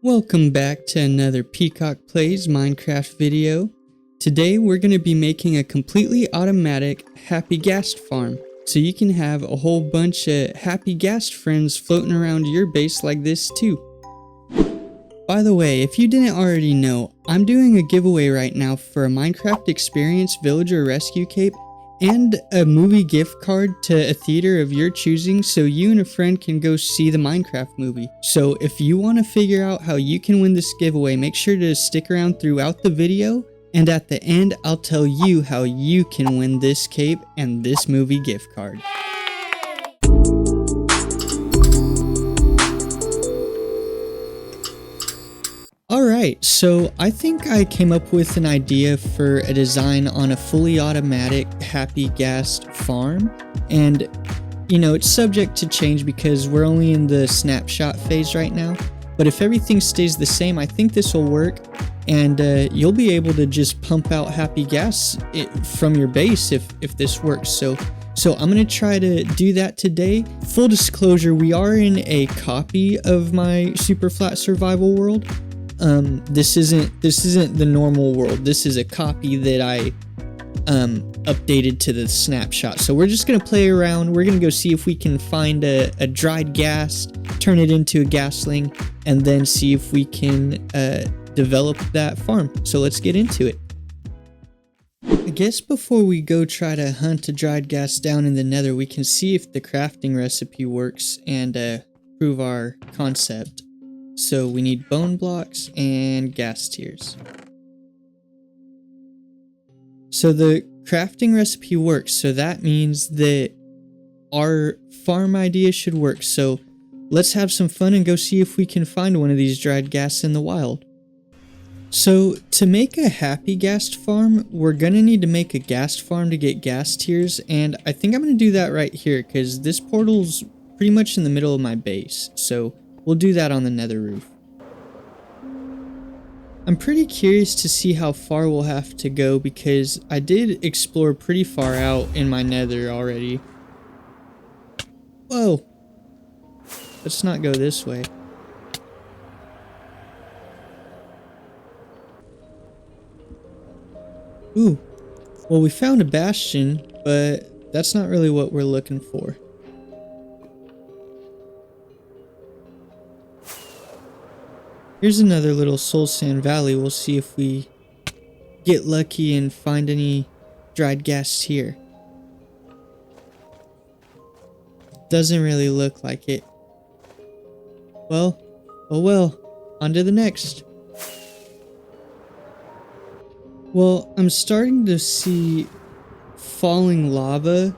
Welcome back to another Peacock Plays Minecraft video. Today we're going to be making a completely automatic Happy Ghast Farm, so you can have a whole bunch of Happy Ghast friends floating around your base like this too. By the way, if you didn't already know, I'm doing a giveaway right now for a Minecraft Experience Villager Rescue Cape and a movie gift card to a theater of your choosing so you and a friend can go see the Minecraft movie. So if you want to figure out how you can win this giveaway, make sure to stick around throughout the video, and at the end I'll tell you how you can win this cape and this movie gift card. Alright, so I think I came up with an idea for a design on a fully automatic Happy Ghast Farm, and you know, it's subject to change because we're only in the snapshot phase right now, but if everything stays the same, I think this will work, and you'll be able to just pump out Happy Ghast from your base if this works. So I'm going to try to do that today. Full disclosure, we are in a copy of my super flat survival world. This isn't the normal world. This is a copy that I updated to the snapshot. So we're just gonna play around. We're gonna go see if we can find a dried ghast, turn it into a ghastling, and then see if we can develop that farm. So let's get into it. I guess before we go try to hunt a dried ghast down in the nether, we can see if the crafting recipe works and prove our concept. So we need bone blocks and ghast tears. So the crafting recipe works, so that means that our farm idea should work. So let's have some fun and go see if we can find one of these dried ghasts in the wild. So to make a Happy Ghast Farm, we're gonna need to make a ghast farm to get ghast tears, and I think I'm gonna do that right here because this portal's pretty much in the middle of my base. So we'll do that on the nether roof. I'm pretty curious to see how far we'll have to go because I did explore pretty far out in my nether already. Whoa! Let's not go this way. Ooh, well, we found a bastion, but that's not really what we're looking for. Here's another little soul sand valley. We'll see if we get lucky and find any dried ghast here. Doesn't really look like it. Well, oh well, on to the next. Well, I'm starting to see falling lava,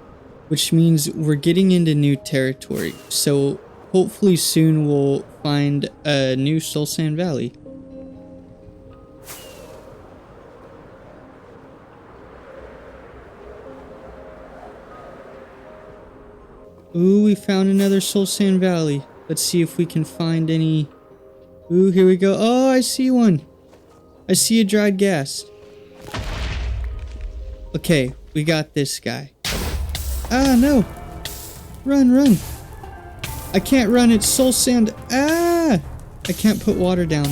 which means we're getting into new territory. So hopefully soon we'll find a new soul sand valley. Ooh, we found another soul sand valley. Let's see if we can find any. Ooh, here we go. Oh, I see one. I see a dried ghast. Okay, we got this guy. Ah, no. Run, run. I can't run, it's soul sand. Ah! I can't put water down.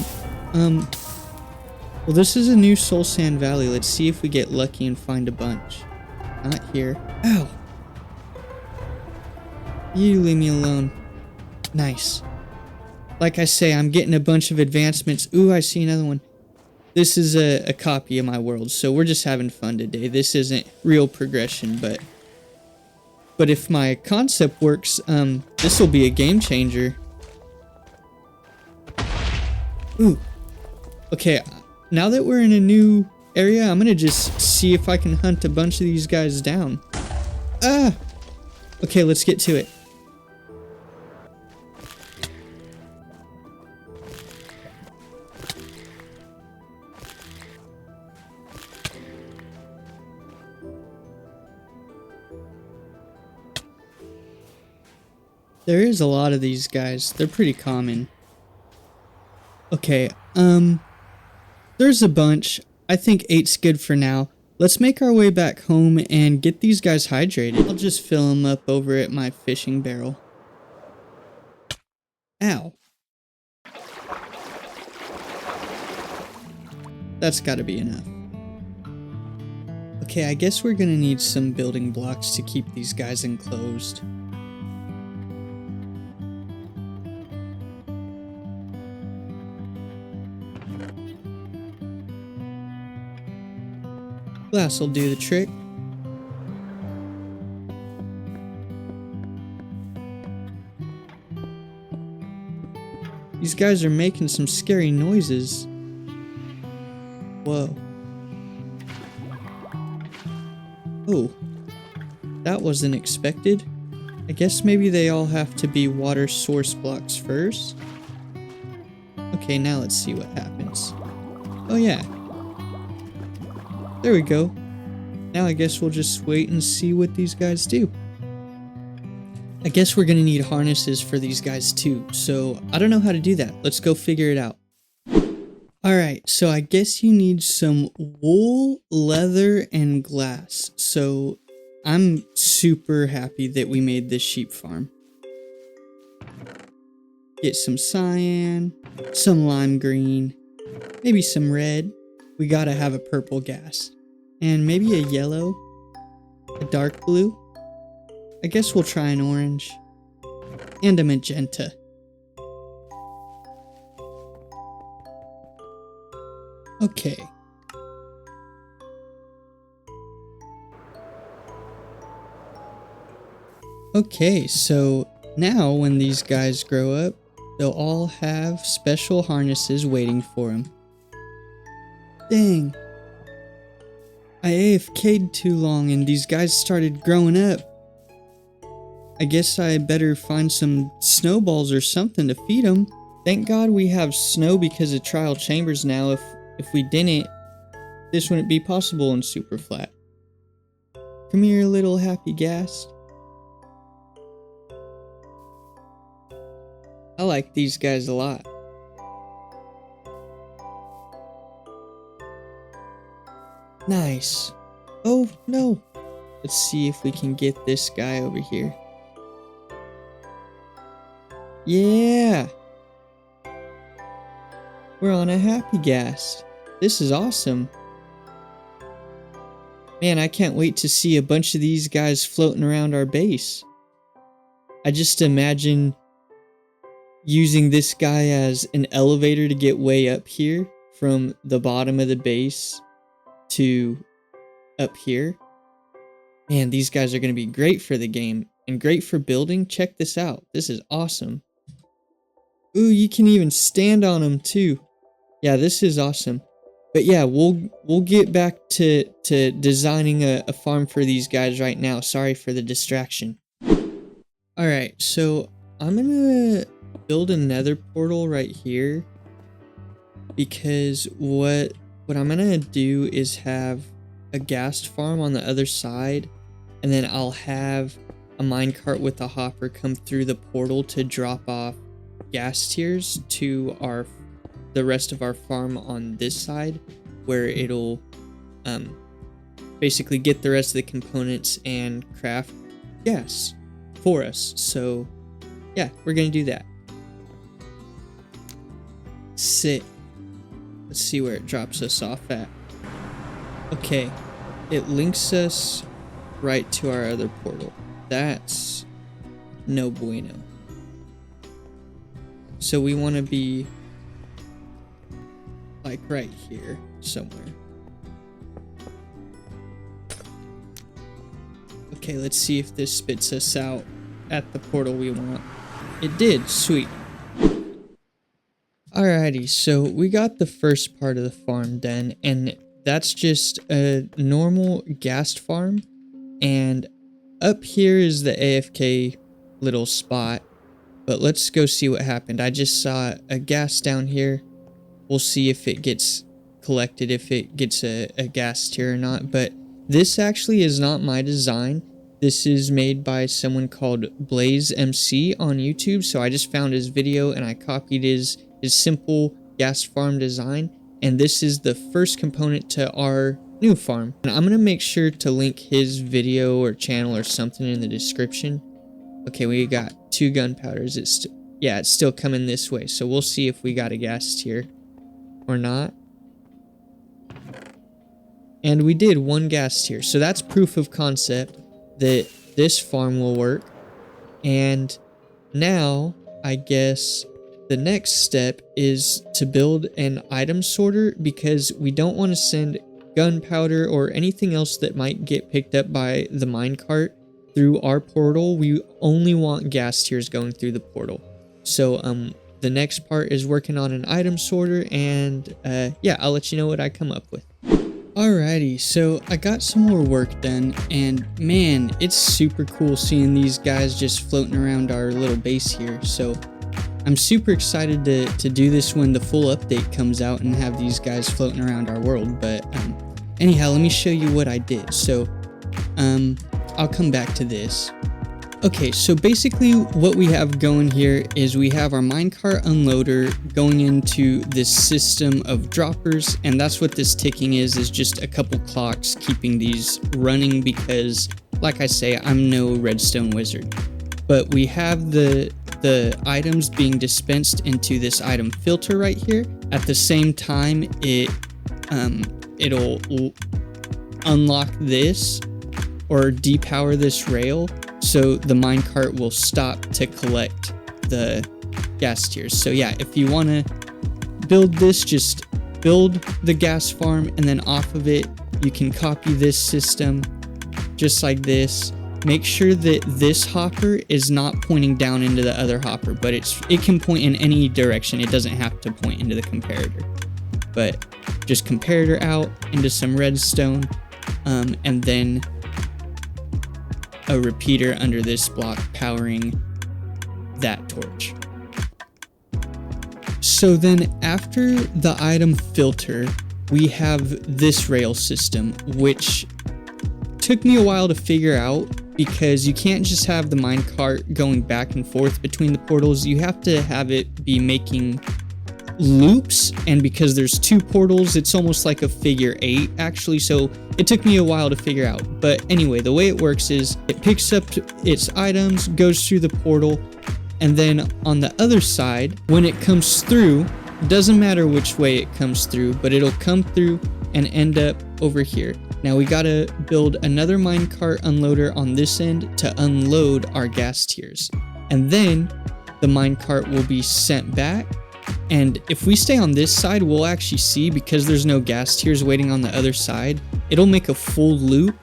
Well, this is a new soul sand valley. Let's see if we get lucky and find a bunch. Not here. Ow! You leave me alone. Nice. Like I say, I'm getting a bunch of advancements. Ooh, I see another one. This is a copy of my world, so we're just having fun today. This isn't real progression, but if my concept works, this will be a game changer. Ooh. Okay, now that we're in a new area, I'm gonna just see if I can hunt a bunch of these guys down. Ah! Okay, let's get to it. There is a lot of these guys. They're pretty common. Okay, there's a bunch. I think 8's good for now. Let's make our way back home and get these guys hydrated. I'll just fill them up over at my fishing barrel. Ow. That's gotta be enough. Okay, I guess we're gonna need some building blocks to keep these guys enclosed. Glass will do the trick. These guys are making some scary noises. Whoa. Oh, that wasn't expected. I guess maybe they all have to be water source blocks first. Okay, now let's see what happens. Oh yeah. There we go. Now I guess we'll just wait and see what these guys do. I guess we're gonna need harnesses for these guys too, so I don't know how to do that. Let's go figure it out. Alright, so I guess you need some wool, leather, and glass. So I'm super happy that we made this sheep farm. Get some cyan, some lime green, maybe some red. We gotta have a purple ghast. And maybe a yellow, a dark blue. I guess we'll try an orange. And a magenta. Okay. Okay, so now when these guys grow up, they'll all have special harnesses waiting for them. Dang. I AFK'd too long and these guys started growing up. I guess I better find some snowballs or something to feed them. Thank God we have snow because of trial chambers now. If we didn't, this wouldn't be possible in super flat. Come here, little Happy Ghast. I like these guys a lot. Nice. Oh no. Let's see if we can get this guy over here. Yeah. We're on a Happy Ghast. This is awesome. Man, I can't wait to see a bunch of these guys floating around our base. I just imagine using this guy as an elevator to get way up here from the bottom of the base to up here. Man, these guys are going to be great for the game and great for building. Check this out. This is awesome. Ooh, you can even stand on them too. Yeah, this is awesome. But yeah, we'll get back to designing a farm for these guys right now. Sorry for the distraction. Alright, so I'm gonna build a nether portal right here. Because what I'm gonna do is have a ghast farm on the other side. And then I'll have a minecart with a hopper come through the portal to drop off ghast tiers to the rest of our farm on this side, where it'll basically get the rest of the components and craft gas for us. So yeah, we're gonna do that. Sick. Let's see where it drops us off at. Okay, it links us right to our other portal. That's no bueno. So we want to be like right here somewhere. Okay, let's see if this spits us out at the portal we want. It did, sweet. Alrighty, so we got the first part of the farm done, and that's just a normal ghast farm. And up here is the AFK little spot. But let's go see what happened. I just saw a ghast down here. We'll see if it gets collected, if it gets a ghast tier or not. But this actually is not my design. This is made by someone called Blaze MC on YouTube. So I just found his video and I copied his simple ghast farm design. And this is the first component to our new farm. And I'm going to make sure to link his video or channel or something in the description. Okay, we got 2 gunpowders. It's still coming this way. So we'll see if we got a ghast tier or not. And we did 1 gas tier. So that's proof of concept that this farm will work. And now, I guess the next step is to build an item sorter, because we don't want to send gunpowder or anything else that might get picked up by the minecart through our portal. We only want gas tiers going through the portal. So the next part is working on an item sorter, and yeah, I'll let you know what I come up with. Alrighty, so I got some more work done, and man, it's super cool seeing these guys just floating around our little base here. So I'm super excited to do this when the full update comes out and have these guys floating around our world. But anyhow, let me show you what I did. So I'll come back to this. Okay, so basically what we have going here is we have our minecart unloader going into this system of droppers, and that's what this ticking is just a couple clocks keeping these running, because like I say, I'm no redstone wizard. But we have the items being dispensed into this item filter right here. At the same time, it'll unlock this or depower this rail, so the minecart will stop to collect the gas tiers. So yeah, if you want to build this, just build the gas farm, and then off of it, you can copy this system just like this. Make sure that this hopper is not pointing down into the other hopper, but it can point in any direction. It doesn't have to point into the comparator. But just comparator out into some redstone, and then a repeater under this block powering that torch. So then after the item filter, we have this rail system, which took me a while to figure out, because you can't just have the minecart going back and forth between the portals. You have to have it be making loops, and because there's 2 portals, it's almost like a figure 8 actually, so it took me a while to figure out. But anyway, the way it works is it picks up its items, goes through the portal, and then on the other side, when it comes through, it doesn't matter which way it comes through, but it'll come through and end up over here. Now we gotta build another minecart unloader on this end to unload our gas tiers, and then the minecart will be sent back. And if we stay on this side, we'll actually see, because there's no gas tiers waiting on the other side, it'll make a full loop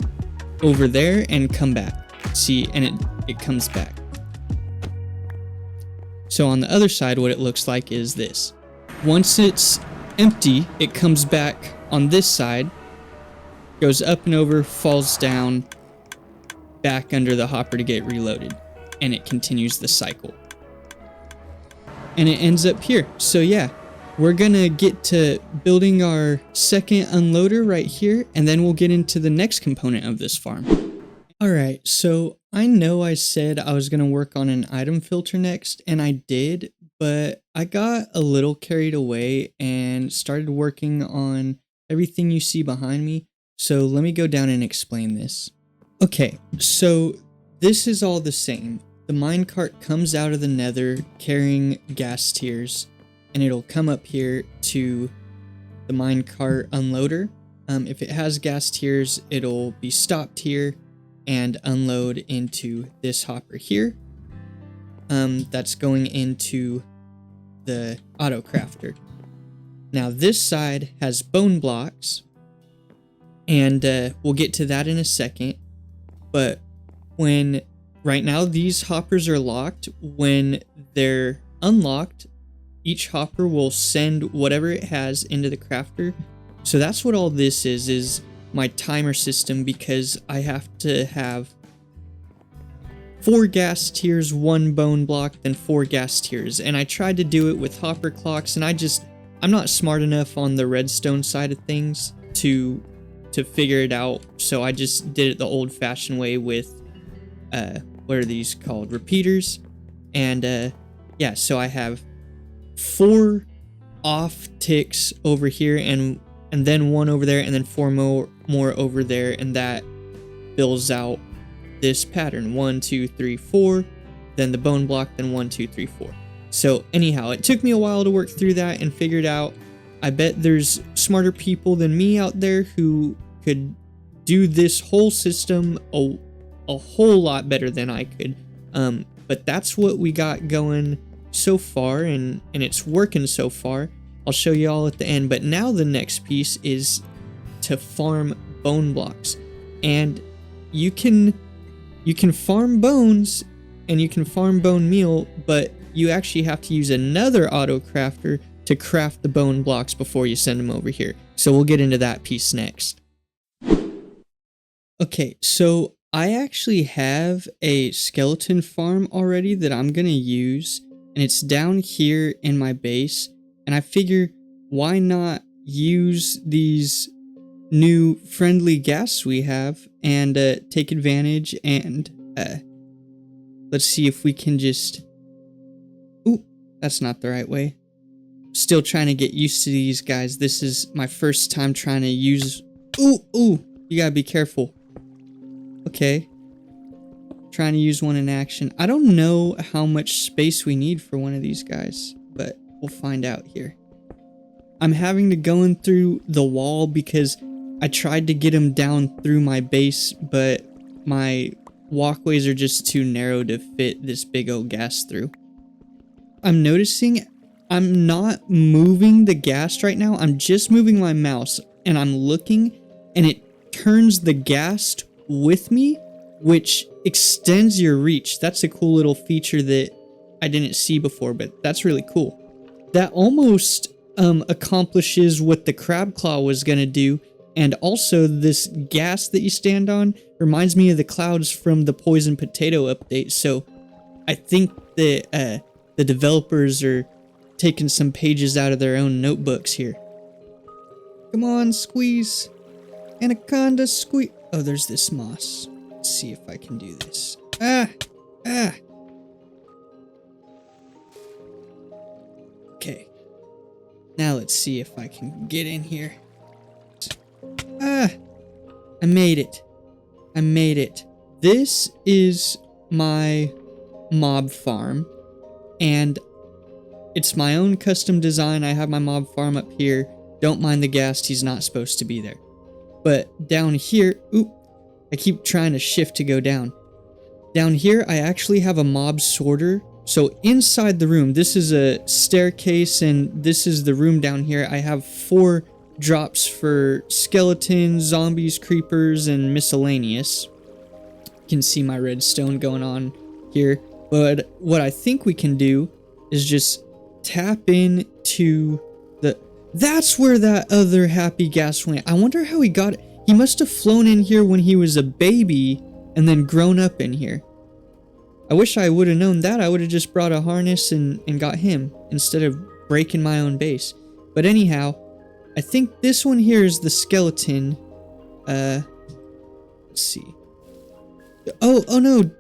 over there and come back. See, and it comes back. So on the other side, what it looks like is this. Once it's empty, it comes back on this side, goes up and over, falls down, back under the hopper to get reloaded, and it continues the cycle. And it ends up here. So yeah, we're gonna get to building our second unloader right here, and then we'll get into the next component of this farm. Alright, so I know I said I was gonna work on an item filter next, and I did, but I got a little carried away and started working on everything you see behind me. So let me go down and explain this. Okay, so this is all the same. The minecart comes out of the nether carrying gas tiers, and it'll come up here to the minecart unloader. If it has gas tiers, it'll be stopped here and unload into this hopper here. That's going into the auto crafter. Now this side has bone blocks, and we'll get to that in a second. But right now these hoppers are locked. When they're unlocked, each hopper will send whatever it has into the crafter. So that's what all this is my timer system, because I have to have 4 gas tiers, 1 bone block, then 4 gas tiers. And I tried to do it with hopper clocks, and I'm not smart enough on the redstone side of things to figure it out. So I just did it the old-fashioned way with what are these called? Repeaters. And yeah, so I have 4 off ticks over here, and then 1 over there, and then 4 more over there, and that fills out this pattern. 1, 2, 3, 4, then the bone block, then 1, 2, 3, 4. So anyhow, it took me a while to work through that and figure it out. I bet there's smarter people than me out there who could do this whole system a whole lot better than I could. But that's what we got going so far, and it's working so far. I'll show you all at the end. But now the next piece is to farm bone blocks, and you can farm bones and you can farm bone meal, but you actually have to use another auto crafter to craft the bone blocks before you send them over here. So we'll get into that piece next. Okay, so I actually have a skeleton farm already that I'm gonna use, and it's down here in my base, and I figure why not use these new friendly ghasts we have and take advantage, and let's see if we can just... Ooh, that's not the right way. Still trying to get used to these guys. This is my first time trying to use... Ooh, you gotta be careful. Okay. Trying to use one in action. I don't know how much space we need for one of these guys, but we'll find out here. I'm having to go in through the wall because I tried to get him down through my base, but my walkways are just too narrow to fit this big old ghast through. I'm noticing I'm not moving the ghast right now. I'm just moving my mouse, and I'm looking, and it turns the ghast with me, which extends your reach. That's a cool little feature that I didn't see before, but that's really cool. That almost accomplishes what the crab claw was gonna do, and also this ghast that you stand on reminds me of the clouds from the poison potato update. So I think that the developers are taking some pages out of their own notebooks here. Come on, squeeze. Anaconda, squeeze. Oh, there's this moss. Let's see if I can do this. Okay. Now let's see if I can get in here. I made it. I made it. This is my mob farm, and it's my own custom design. I have my mob farm up here. Don't mind the ghast, he's not supposed to be there. But down here, oop, I keep trying to shift to go down. Down here, I actually have a mob sorter. So inside the room, this is a staircase, and this is the room down here. I have 4 drops for skeletons, zombies, creepers, and miscellaneous. You can see my redstone going on here. But what I think we can do is just tap into the... That's where that other Happy Ghast went. I wonder how he got it. He must have flown in here when he was a baby and then grown up in here. I wish I would have known that. I would have just brought a harness and got him instead of breaking my own base. But anyhow, I think this one here is the skeleton. Let's see. Oh no.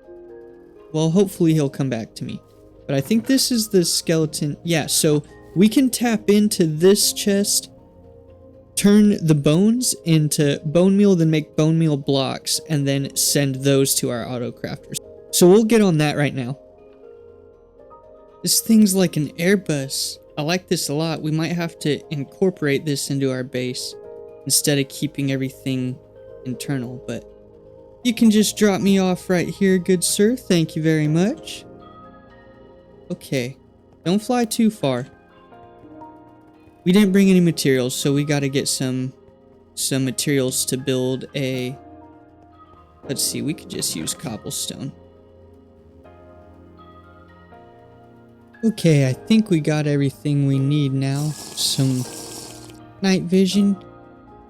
Well, hopefully he'll come back to me. But I think this is the skeleton. Yeah, so we can tap into this chest, turn the bones into bone meal, then make bone meal blocks, and then send those to our auto crafters. So we'll get on that right now. This thing's like an Airbus. I like this a lot. We might have to incorporate this into our base instead of keeping everything internal, but you can just drop me off right here, good sir. Thank you very much. Okay, don't fly too far. We didn't bring any materials, so we gotta get some materials to build a... Let's see, we could just use cobblestone. Okay, I think we got everything we need now. Some night vision.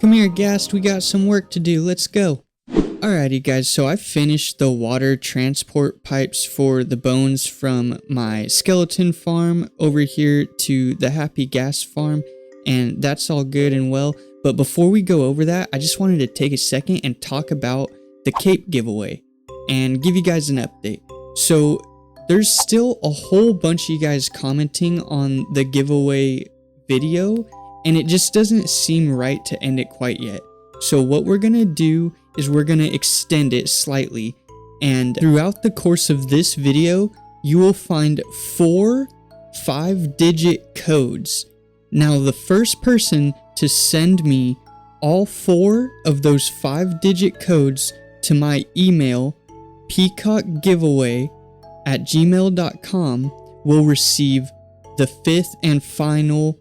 Come here, Ghast, we got some work to do. Let's go. Alrighty, guys, so I finished the water transport pipes for the bones from my skeleton farm over here to the Happy Ghast Farm, and that's all good and well. But before we go over that, I just wanted to take a second and talk about the cape giveaway and give you guys an update. So there's still a whole bunch of you guys commenting on the giveaway video, and it just doesn't seem right to end it quite yet. So what we're gonna do is we're gonna extend it slightly, and throughout the course of this video, you will find 4 5-digit codes. Now, the first person to send me all 4 of those 5-digit codes to my email, peacockgiveaway@gmail.com, will receive the 5th and final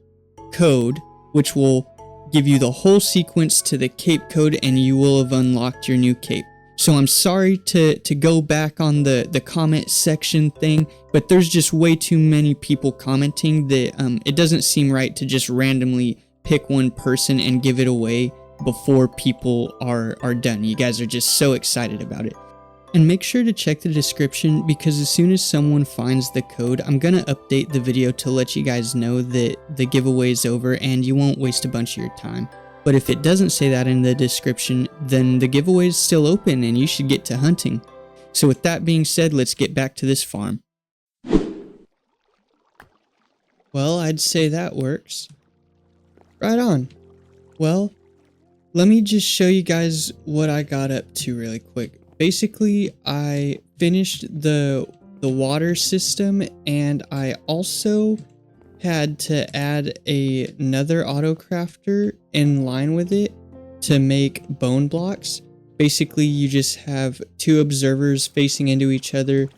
code, which will give you the whole sequence to the cape code, and you will have unlocked your new cape. So I'm sorry to go back on the comment section thing, but there's just way too many people commenting that it doesn't seem right to just randomly pick one person and give it away before people are done. You guys are just so excited about it. And make sure to check the description, because as soon as someone finds the code, I'm gonna update the video to let you guys know that the giveaway is over and you won't waste a bunch of your time. But if it doesn't say that in the description, then the giveaway is still open and you should get to hunting. So with that being said, let's get back to this farm. Well, I'd say that works. Right on. Well, let me just show you guys what I got up to really quick. Basically, I finished the water system, and I also had to add another auto crafter in line with it to make bone blocks. Basically, you just have 2 observers facing into each other,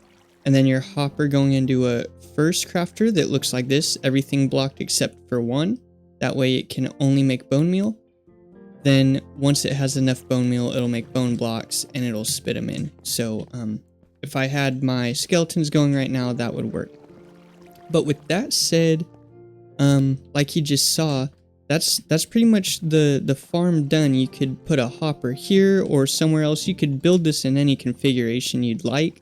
and then your hopper going into a first crafter that looks like this, everything blocked except for 1. That way it can only make bone meal. Then once it has enough bone meal, it'll make bone blocks and it'll spit them in. So if I had my skeletons going right now, that would work. But with that said, like you just saw, that's pretty much the farm done. You could put a hopper here or somewhere else. You could build this in any configuration you'd like.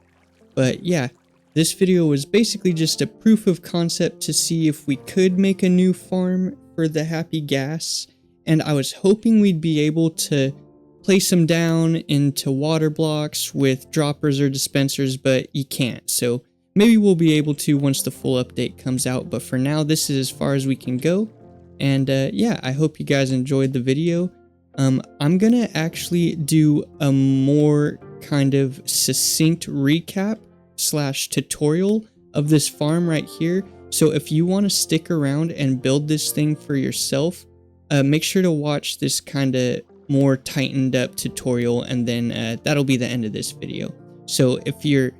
But yeah, this video was basically just a proof of concept to see if we could make a new farm for the Happy Ghasts. And I was hoping we'd be able to place them down into water blocks with droppers or dispensers, but you can't. So maybe we'll be able to once the full update comes out, but for now, this is as far as we can go. And yeah, I hope you guys enjoyed the video. I'm gonna actually do a more kind of succinct recap / tutorial of this farm right here. So if you want to stick around and build this thing for yourself, make sure to watch this kind of more tightened up tutorial, and then that'll be the end of this video. So if you're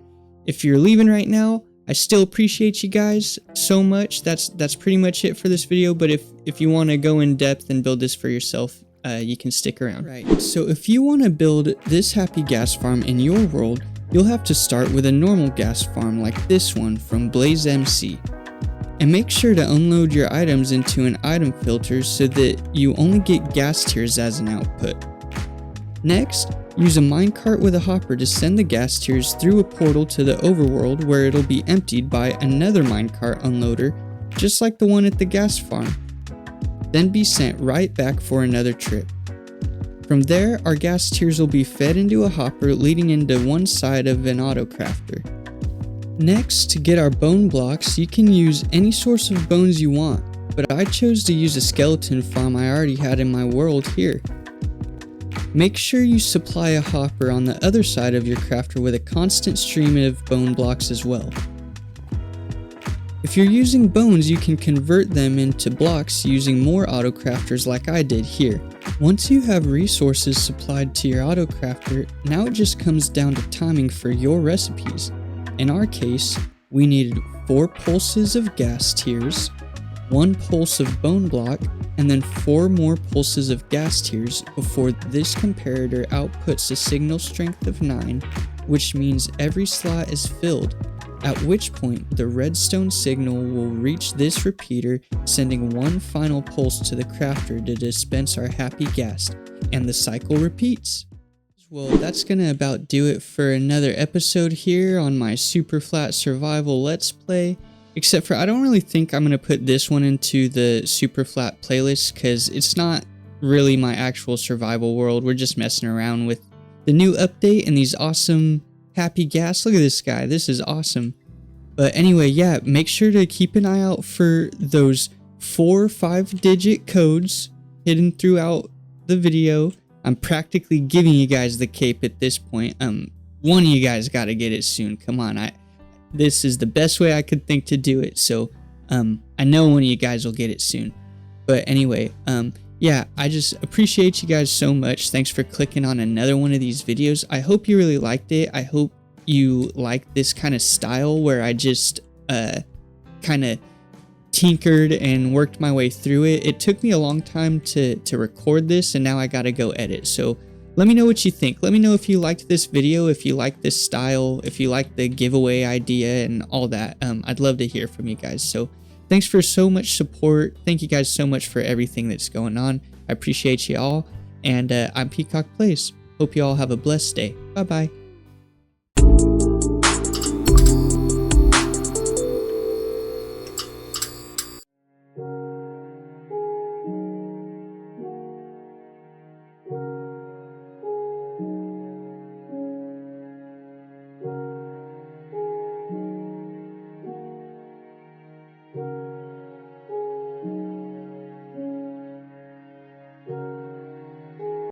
leaving right now, I still appreciate you guys so much. That's pretty much it for this video. But if you want to go in depth and build this for yourself, you can stick around. Right. So if you want to build this Happy Ghast Farm in your world, you'll have to start with a normal ghast farm like this one from Blaze MC. And make sure to unload your items into an item filter so that you only get ghast tears as an output. Next, use a minecart with a hopper to send the ghast tears through a portal to the overworld, where it'll be emptied by another minecart unloader, just like the one at the ghast farm. Then be sent right back for another trip. From there, our ghast tears will be fed into a hopper leading into one side of an auto crafter. Next, to get our bone blocks, you can use any source of bones you want, but I chose to use a skeleton farm I already had in my world here. Make sure you supply a hopper on the other side of your crafter with a constant stream of bone blocks as well. If you're using bones, you can convert them into blocks using more auto crafters like I did here. Once you have resources supplied to your auto crafter, now it just comes down to timing for your recipes. In our case, we needed 4 pulses of ghast tears, 1 pulse of bone block, and then 4 more pulses of ghast tears before this comparator outputs a signal strength of 9, which means every slot is filled, at which point the redstone signal will reach this repeater, sending 1 final pulse to the crafter to dispense our Happy Ghast, and the cycle repeats. Well, that's gonna about do it for another episode here on my Super Flat Survival Let's Play. Except for I don't really think I'm gonna put this one into the Super Flat playlist, because it's not really my actual survival world. We're just messing around with the new update and these awesome Happy Ghast. Look at this guy, this is awesome. But anyway, yeah, make sure to keep an eye out for those 4 5-digit codes hidden throughout the video. I'm practically giving you guys the cape at this point. One of you guys got to get it soon. Come on, this is the best way I could think to do it. So, I know one of you guys will get it soon. But anyway, yeah, I just appreciate you guys so much. Thanks for clicking on another one of these videos. I hope you really liked it. I hope you like this kind of style where I just kind of tinkered and worked my way through it. It took me a long time to record this, and now I gotta go edit. So let me know what you think. Let me know if you liked this video, if you like this style, if you like the giveaway idea and all that. I'd love to hear from you guys. So thanks for so much support. Thank you guys so much for everything that's going on. I appreciate you all. And I'm Peacock Plays. Hope you all have a blessed day. Bye-bye.